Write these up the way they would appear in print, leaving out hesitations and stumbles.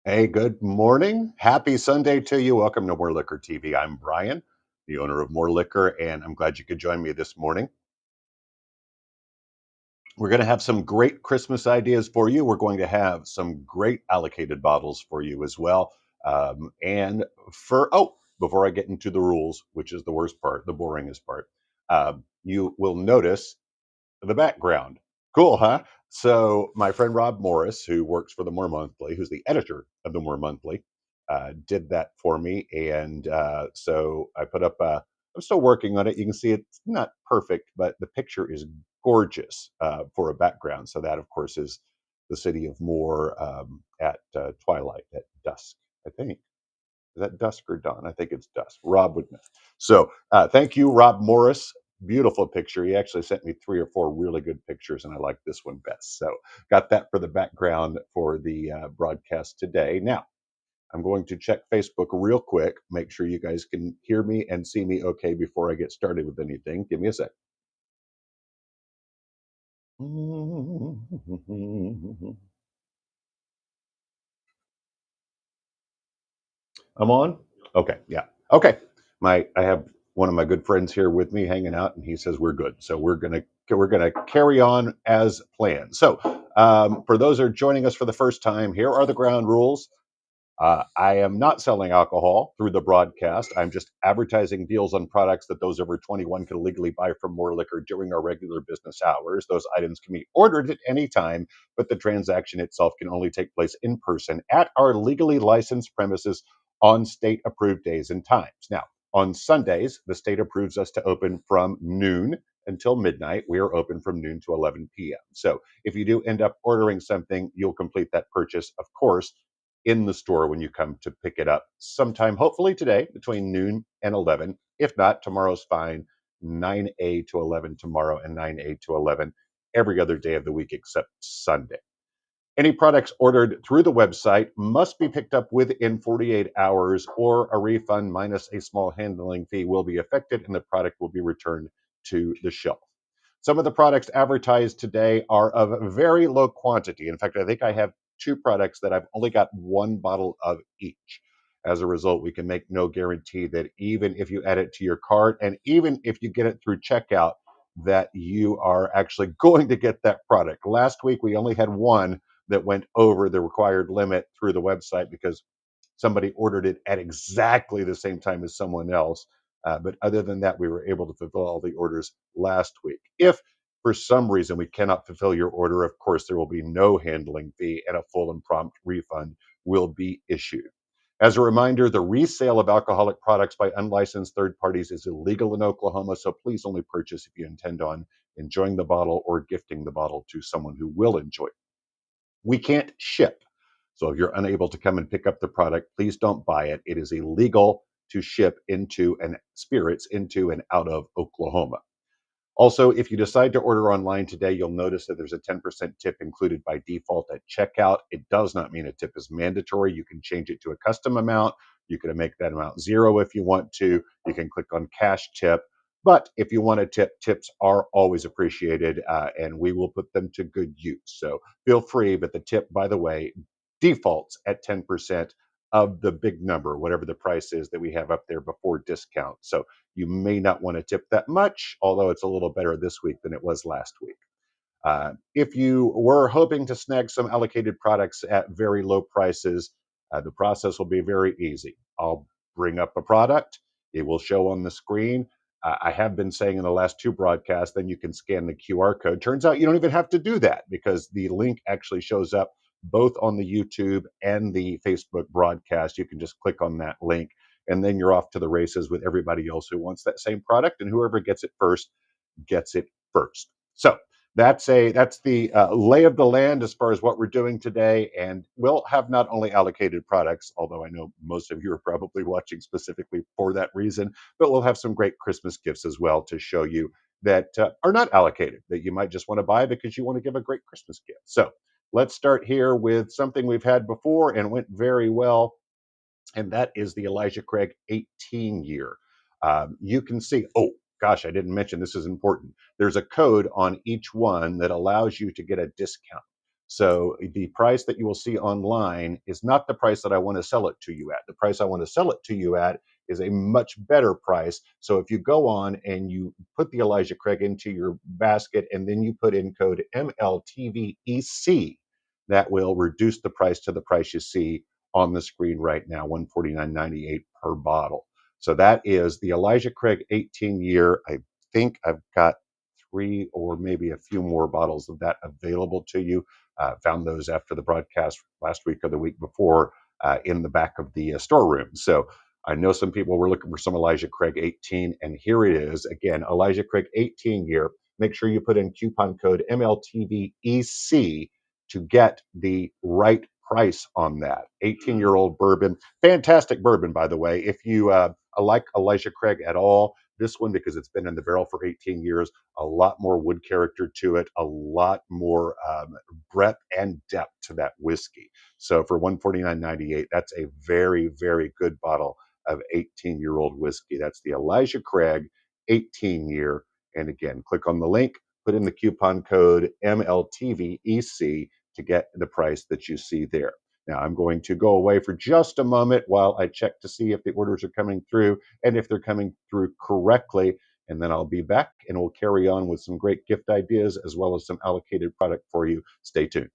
Hey, good morning. Happy Sunday to you. Welcome to More Liquor TV. I'm Brian, the owner of More Liquor, and I'm glad you could join me this morning. We're going to have some great Christmas ideas for you. We're going to have some great allocated bottles for you as well. And before I get into the rules, which is the worst part, the boringest part, you will notice the background. Cool, huh? So my friend Rob Morris, who works for the More Monthly, who's the editor of the More Monthly, did that for me, and so I put up. I'm still working on it. You can see it's not perfect, but the picture is gorgeous for a background. So that, of course, is the city of More at twilight, at dusk. I think is that dusk or dawn? I think it's dusk. Rob would know. So thank you, Rob Morris. Beautiful picture. He actually sent me 3 or 4 really good pictures, and I like this one best. So got that for the background for the broadcast today. Now I'm going to check Facebook real quick, make sure you guys can hear me and see me okay before I get started with anything. Give me a sec. I'm on. Okay, yeah. Okay. I have one of my good friends here with me hanging out, and he says we're good. So we're gonna carry on as planned. So for those who are joining us for the first time, here are the ground rules. I am not selling alcohol through the broadcast. I'm just advertising deals on products that those over 21 can legally buy from More Liquor during our regular business hours. Those items can be ordered at any time, but the transaction itself can only take place in person at our legally licensed premises on state approved days and times. Now, on Sundays, the state approves us to open from noon until midnight. We are open from noon to 11 p.m. So if you do end up ordering something, you'll complete that purchase, of course, in the store when you come to pick it up sometime, hopefully today, between noon and 11. If not, tomorrow's fine. 9 a to 11 tomorrow and 9 a to 11 every other day of the week except Sunday. Any products ordered through the website must be picked up within 48 hours, or a refund minus a small handling fee will be affected and the product will be returned to the shelf. Some of the products advertised today are of very low quantity. In fact, I think I have 2 products that I've only got 1 bottle of each. As a result, we can make no guarantee that even if you add it to your cart and even if you get it through checkout, that you are actually going to get that product. Last week, we only had one that went over the required limit through the website because somebody ordered it at exactly the same time as someone else. But other than that, we were able to fulfill all the orders last week. If for some reason we cannot fulfill your order, of course, there will be no handling fee and a full and prompt refund will be issued. As a reminder, the resale of alcoholic products by unlicensed third parties is illegal in Oklahoma, so please only purchase if you intend on enjoying the bottle or gifting the bottle to someone who will enjoy it. We can't ship. So if you're unable to come and pick up the product, please don't buy it. It is illegal to ship into and spirits into and out of Oklahoma. Also, if you decide to order online today, you'll notice that there's a 10% tip included by default at checkout. It does not mean a tip is mandatory. You can change it to a custom amount. You can make that amount 0 if you want to. You can click on cash tip. But if you want to tip, tips are always appreciated, and we will put them to good use. So feel free. But the tip, by the way, defaults at 10% of the big number, whatever the price is that we have up there before discount. So you may not want to tip that much, although it's a little better this week than it was last week. If you were hoping to snag some allocated products at very low prices, the process will be very easy. I'll bring up a product, it will show on the screen. I have been saying in the last 2 broadcasts, then you can scan the QR code. Turns out you don't even have to do that because the link actually shows up both on the YouTube and the Facebook broadcast. You can just click on that link and then you're off to the races with everybody else who wants that same product, and whoever gets it first gets it first. So that's the lay of the land as far as what we're doing today, and we'll have not only allocated products, although I know most of you are probably watching specifically for that reason, but we'll have some great Christmas gifts as well to show you that are not allocated, that you might just want to buy because you want to give a great Christmas gift. So let's start here with something we've had before and went very well, and that is the Elijah Craig 18 year. You can see, oh gosh, I didn't mention this is important. There's a code on each one that allows you to get a discount. So the price that you will see online is not the price that I want to sell it to you at. The price I want to sell it to you at is a much better price. So if you go on and you put the Elijah Craig into your basket and then you put in code MLTVEC, that will reduce the price to the price you see on the screen right now, $149.98 per bottle. So that is the Elijah Craig 18 year. I think I've got 3 or maybe a few more bottles of that available to you. Found those after the broadcast last week or the week before in the back of the storeroom. So I know some people were looking for some Elijah Craig 18, and here it is again, Elijah Craig 18 year. Make sure you put in coupon code MLTVEC to get the right price on that. 18-year-old bourbon, fantastic bourbon, by the way. If you like Elijah Craig at all, this one, because it's been in the barrel for 18 years, a lot more wood character to it, a lot more breadth and depth to that whiskey. So for $149.98, that's a very, very good bottle of 18-year-old whiskey. That's the Elijah Craig 18 year. And again, click on the link, put in the coupon code MLTVEC to get the price that you see there. Now, I'm going to go away for just a moment while I check to see if the orders are coming through and if they're coming through correctly. And then I'll be back and we'll carry on with some great gift ideas as well as some allocated product for you. Stay tuned.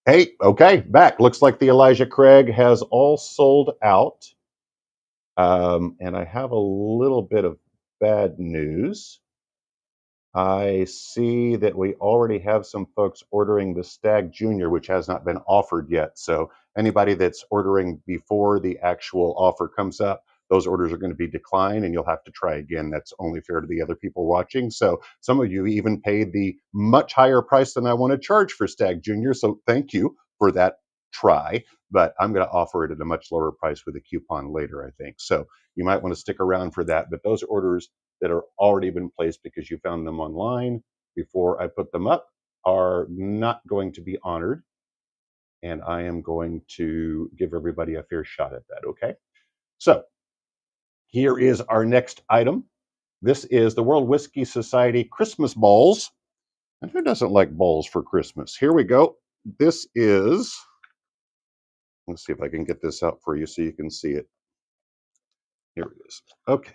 Hey, okay, back. Looks like the Elijah Craig has all sold out. And I have a little bit of bad news. I see that we already have some folks ordering the Stag Junior, which has not been offered yet. So anybody that's ordering before the actual offer comes up, those orders are going to be declined and you'll have to try again. That's only fair to the other people watching. So some of you even paid the much higher price than I want to charge for Stag Junior. So thank you for that try, but I'm going to offer it at a much lower price with a coupon later, I think. So you might want to stick around for that. But those orders that are already been placed because you found them online before I put them up are not going to be honored. And I am going to give everybody a fair shot at that, okay? So here is our next item. This is the World Whiskey Society Christmas Balls. And who doesn't like balls for Christmas? Here we go. This is, let's see if I can get this out for you so you can see it. Here it is. Okay.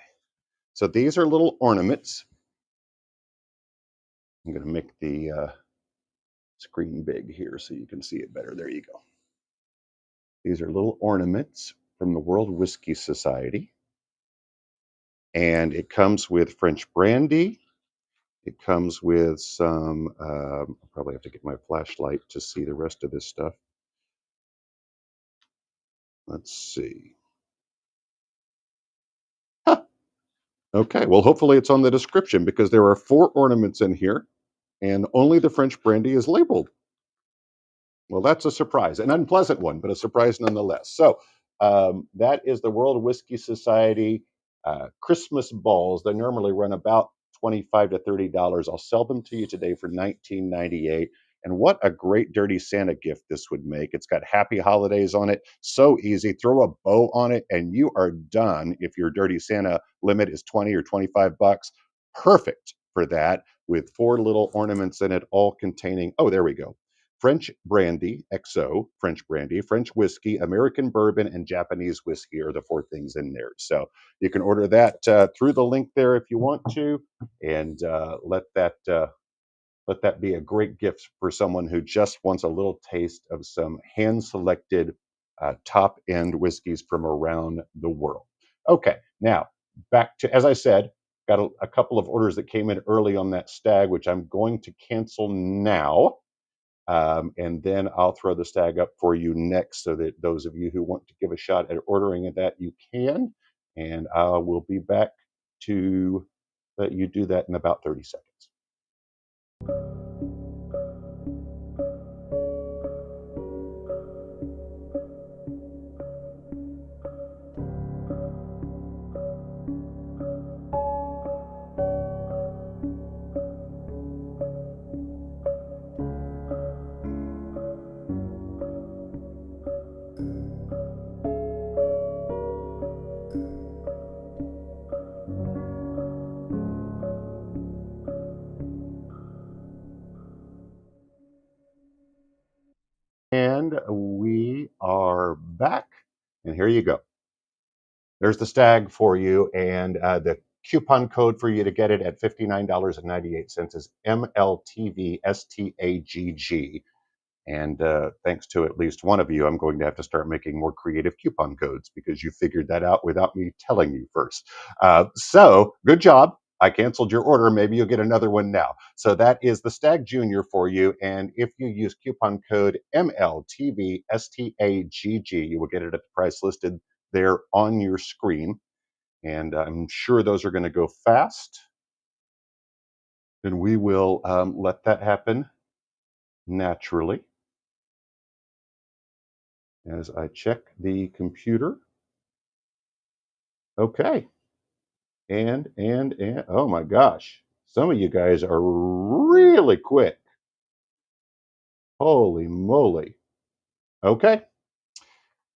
So these are little ornaments. I'm going to make the screen big here so you can see it better. There you go. These are little ornaments from the World Whiskey Society. And it comes with French brandy. It comes with some, I'll probably have to get my flashlight to see the rest of this stuff. Let's see. Huh. Okay, well, hopefully it's on the description because there are 4 ornaments in here and only the French brandy is labeled. Well, that's a surprise, an unpleasant one, but a surprise nonetheless. So that is the World Whiskey Society Christmas balls. They normally run about $25 to $30. I'll sell them to you today for $19.98. And what a great Dirty Santa gift this would make. It's got Happy Holidays on it. So easy. Throw a bow on it and you are done. If your Dirty Santa limit is 20 or 25 bucks, perfect for that with 4 little ornaments in it, all containing, oh, there we go. French brandy, XO, French brandy, French whiskey, American bourbon, and Japanese whiskey are the four things in there. So you can order that through the link there if you want to, and let that be a great gift for someone who just wants a little taste of some hand selected top end whiskeys from around the world. Okay, now back to, as I said, got a couple of orders that came in early on that stag, which I'm going to cancel now. And then I'll throw the stag up for you next so that those of you who want to give a shot at ordering that, you can. And I will be back to let you do that in about 30 seconds. And we are back. And here you go. There's the stag for you. And the coupon code for you to get it at $59.98 is MLTVSTAGG. And thanks to at least one of you, I'm going to have to start making more creative coupon codes because you figured that out without me telling you first. So good job. I canceled your order. Maybe you'll get another one now. So that is the Stag Junior for you. And if you use coupon code MLTVSTAGG, you will get it at the price listed there on your screen. And I'm sure those are going to go fast. And we will let that happen naturally as I check the computer. Okay. And oh my gosh, some of you guys are really quick. Holy moly. Okay.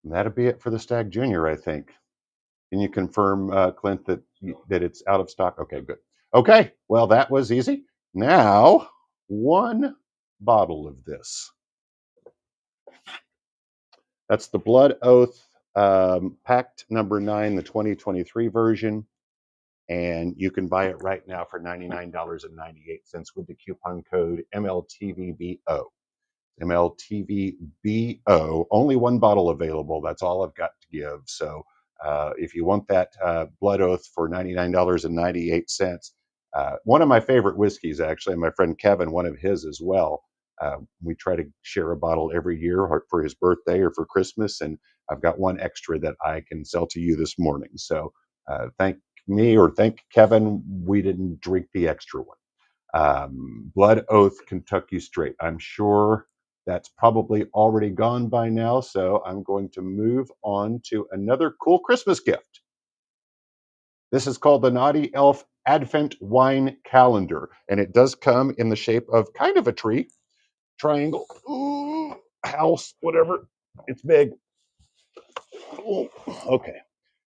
And that'll be it for the Stag Junior, I think. Can you confirm, Clint, that it's out of stock? Okay, good. Okay, well, that was easy. Now, one bottle of this. That's the Blood Oath Pact number 9, the 2023 version. And you can buy it right now for $99.98 with the coupon code MLTVBO. MLTVBO. Only one bottle available. That's all I've got to give. So if you want that Blood Oath for $99.98, one of my favorite whiskeys, actually, and my friend Kevin, one of his as well. We try to share a bottle every year for his birthday or for Christmas, and I've got one extra that I can sell to you this morning. So thank me or thank Kevin, we didn't drink the extra one. Blood Oath Kentucky Straight. I'm sure that's probably already gone by now, so I'm going to move on to another cool Christmas gift. This is called the Naughty Elf Advent Wine Calendar, and it does come in the shape of kind of a tree, triangle, house, whatever. It's big. Ooh, okay,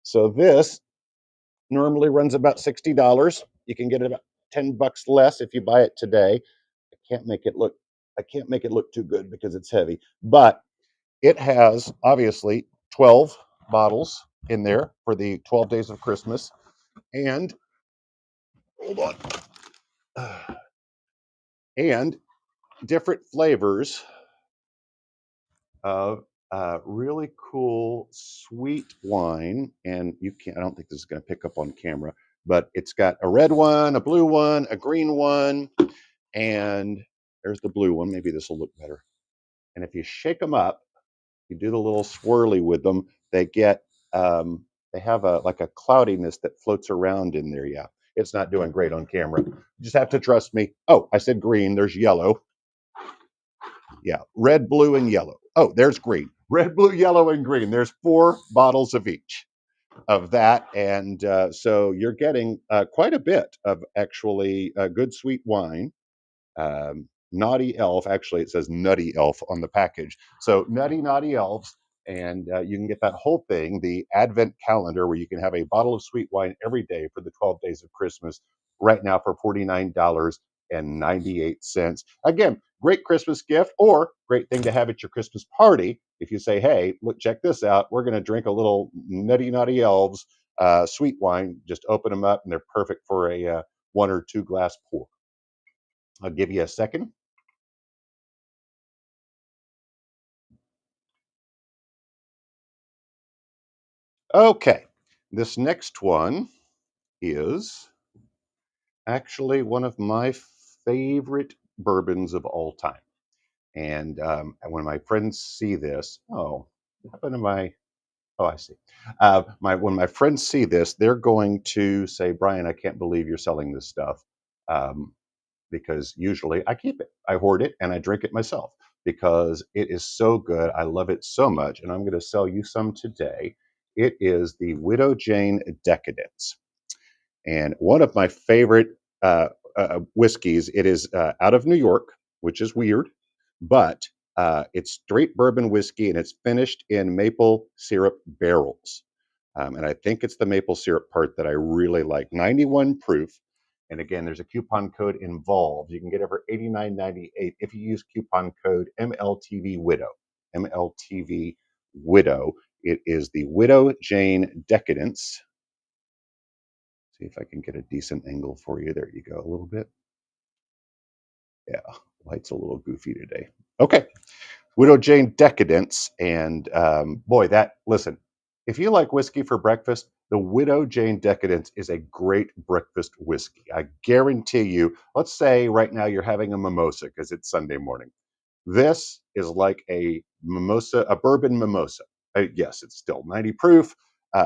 so this normally runs about $60. You can get it about $10 less if you buy it today. Can't make it look I can't make it look too good because it's heavy, but it has obviously 12 bottles in there for the 12 days of Christmas, and hold on, and different flavors of really cool sweet wine. And you can't, I don't think this is going to pick up on camera, but it's got a red one, a blue one, a green one, and there's the blue one. Maybe this will look better. And if you shake them up, you do the little swirly with them, they get they have a like a cloudiness that floats around in there. Yeah, it's not doing great on camera. You just have to trust me. Oh, I said green. There's yellow. Yeah, red, blue, and yellow. Oh, there's green. Red, blue, yellow, and green. There's 4 bottles of each of that, and so you're getting quite a bit of actually good sweet wine. Naughty Elf. Actually, it says Nutty Elf on the package. So Nutty Naughty Elves, and you can get that whole thing, the Advent calendar, where you can have a bottle of sweet wine every day for the 12 days of Christmas, right now for $49.98. Again, great Christmas gift, or great thing to have at your Christmas party. If you say, hey, look, check this out. We're going to drink a little Nutty Naughty Elves sweet wine. Just open them up and they're perfect for a 1 or 2 glass pour. I'll give you a second. Okay, this next one is actually one of my favorite bourbons of all time. And when my friends see this, oh, what happened to my? Oh, I see. When my friends see this, they're going to say, "Brian, I can't believe you're selling this stuff," um, because usually I keep it, I hoard it, and I drink it myself because it is so good. I love it so much, and I'm going to sell you some today. It is the Widow Jane Decadence, and one of my favorite whiskeys. It is out of New York, which is weird, but it's straight bourbon whiskey and it's finished in maple syrup barrels. And I think it's the maple syrup part that I really like. 91 proof. And again, there's a coupon code involved. You can get it for $89.98 if you use coupon code MLTV Widow. MLTV Widow. It is the Widow Jane Decadence. See if I can get a decent angle for you. There you go, a little bit. Yeah, light's a little goofy today. Okay, Widow Jane Decadence. And boy, listen, if you like whiskey for breakfast, the Widow Jane Decadence is a great breakfast whiskey. I guarantee you, let's say right now you're having a mimosa because it's Sunday morning. This is like a mimosa, a bourbon mimosa. Yes, it's still 90 proof,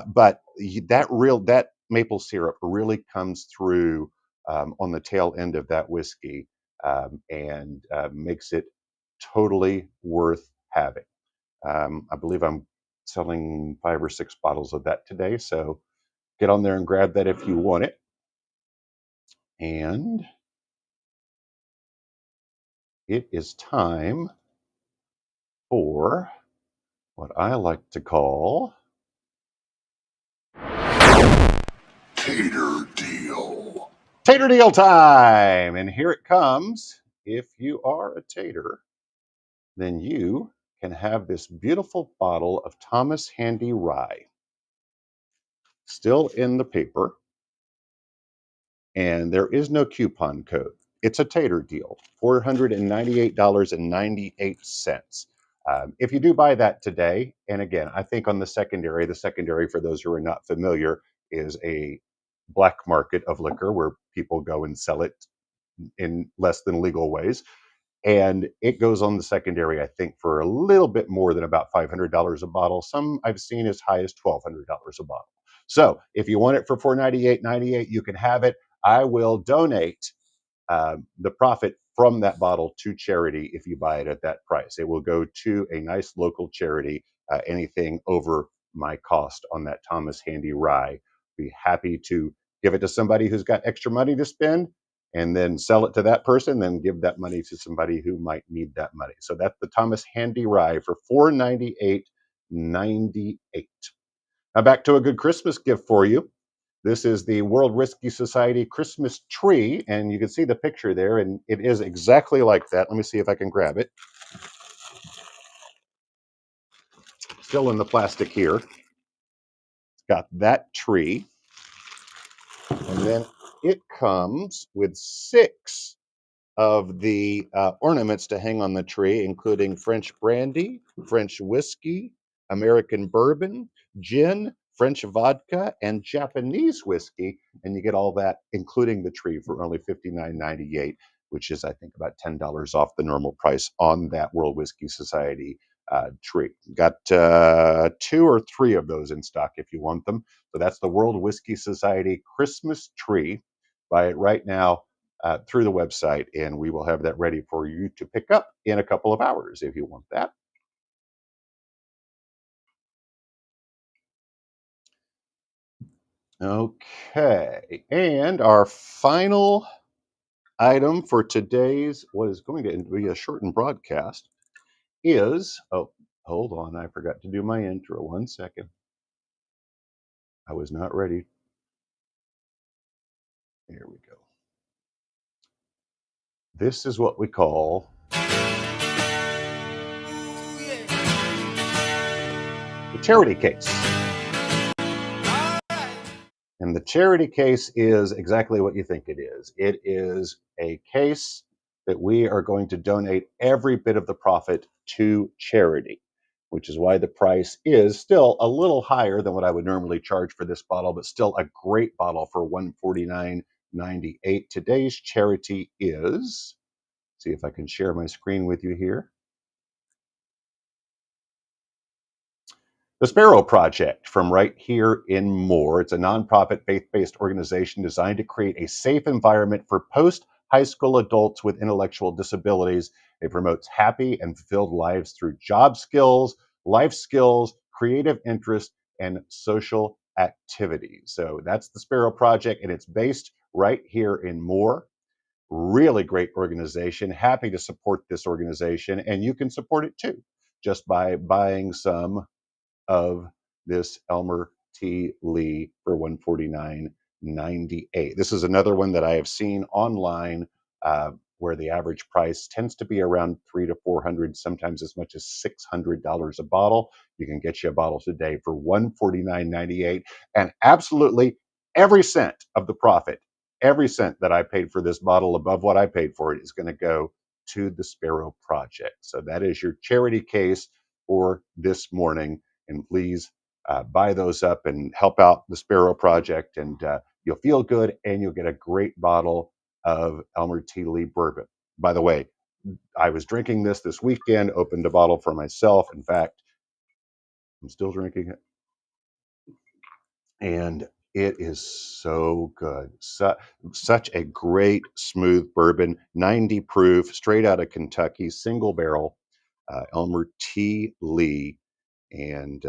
but that maple syrup really comes through on the tail end of that whiskey and makes it totally worth having. I believe I'm selling 5 or 6 bottles of that today, so get on there and grab that if you want it. And it is time for what I like to call Tater Deal. Tater Deal time! And here it comes. If you are a tater, then you can have this beautiful bottle of Thomas Handy Rye. Still in the paper. And there is no coupon code. It's a tater deal, $498.98. If you do buy that today, and again, I think on the secondary for those who are not familiar, is a black market of liquor where people go and sell it in less than legal ways. And it goes on the secondary, I think, for a little bit more than about $500 a bottle. Some I've seen as high as $1,200 a bottle. So if you want it for $498.98, you can have it. I will donate the profit from that bottle to charity if you buy it at that price. It will go to a nice local charity. Anything over my cost on that Thomas Handy Rye, be happy to give it to somebody who's got extra money to spend and then sell it to that person, then give that money to somebody who might need that money. So that's the Thomas Handy Rye for $498.98. Now back to a good Christmas gift for you. This is the World Whiskey Society Christmas tree, and you can see the picture there, and it is exactly like that. Let me see if I can grab it. Still in the plastic here. It's got that tree, and then it comes with 6 of the ornaments to hang on the tree, including French brandy, French whiskey, American bourbon, gin, French vodka, and Japanese whiskey. And you get all that, including the tree, for only $59.98, which is, I think, about $10 off the normal price on that World Whiskey Society tree. Got 2 or 3 of those in stock if you want them. So that's the World Whiskey Society Christmas tree. Buy it right now through the website, and we will have that ready for you to pick up in a couple of hours if you want that. Okay, and our final item for today's, what is going to be a shortened broadcast, is, oh, hold on, I forgot to do my intro. 1 second. I was not ready. Here we go. This is what we call charity case. And the charity case is exactly what you think it is. It is a case that we are going to donate every bit of the profit to charity, which is why the price is still a little higher than what I would normally charge for this bottle, but still a great bottle for $149.98. Today's charity is, see if I can share my screen with you here. The Sparrow Project from right here in Moore. It's a nonprofit faith-based organization designed to create a safe environment for post-high school adults with intellectual disabilities. It promotes happy and fulfilled lives through job skills, life skills, creative interest, and social activities. So that's the Sparrow Project, and it's based right here in Moore. Really great organization. Happy to support this organization, and you can support it too just by buying some of this Elmer T. Lee for $149.98. This is another one that I have seen online where the average price tends to be around $300 to $400, sometimes as much as $600 a bottle. You can get you a bottle today for $149.98, and absolutely every cent of the profit, every cent that I paid for this bottle above what I paid for it is going to go to the Sparrow Project. So that is your charity case for this morning. And please buy those up and help out the Sparrow Project, and you'll feel good, and you'll get a great bottle of Elmer T. Lee bourbon. By the way, I was drinking this weekend, opened a bottle for myself. In fact, I'm still drinking it, and it is so good. Such a great, smooth bourbon, 90 proof, straight out of Kentucky, single barrel, Elmer T. Lee. And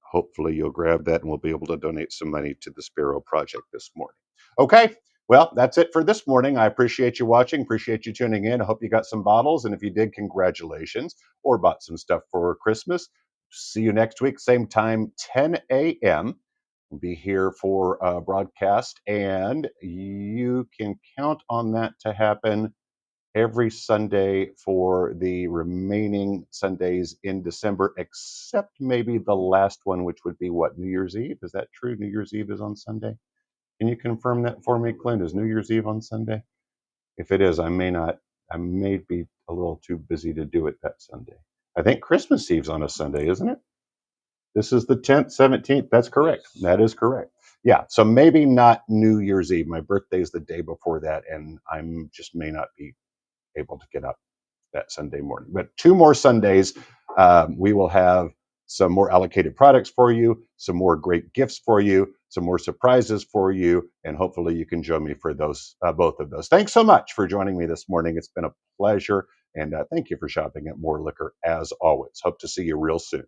hopefully you'll grab that, and we'll be able to donate some money to the Sparrow Project this morning. Okay, well, that's it for this morning. I appreciate you watching, appreciate you tuning in. I hope you got some bottles, and if you did, congratulations, or bought some stuff for Christmas. See you next week, same time, 10 a.m. We'll be here for a broadcast, and you can count on that to happen every Sunday for the remaining Sundays in December, except maybe the last one, which would be what, New Year's Eve? Is that true? New Year's Eve is on Sunday? Can you confirm that for me, Clint? Is New Year's Eve on Sunday? If it is, I may be a little too busy to do it that Sunday. I think Christmas Eve's on a Sunday, isn't it? This is the 10th, 17th. That's correct. That is correct. Yeah, so maybe not New Year's Eve. My birthday is the day before that, and I'm just may not be able to get up that Sunday morning. But 2 more Sundays, we will have some more allocated products for you, some more great gifts for you, some more surprises for you, and hopefully you can join me for those, both of those. Thanks so much for joining me this morning. It's been a pleasure, and thank you for shopping at Moore Liquor as always. Hope to see you real soon.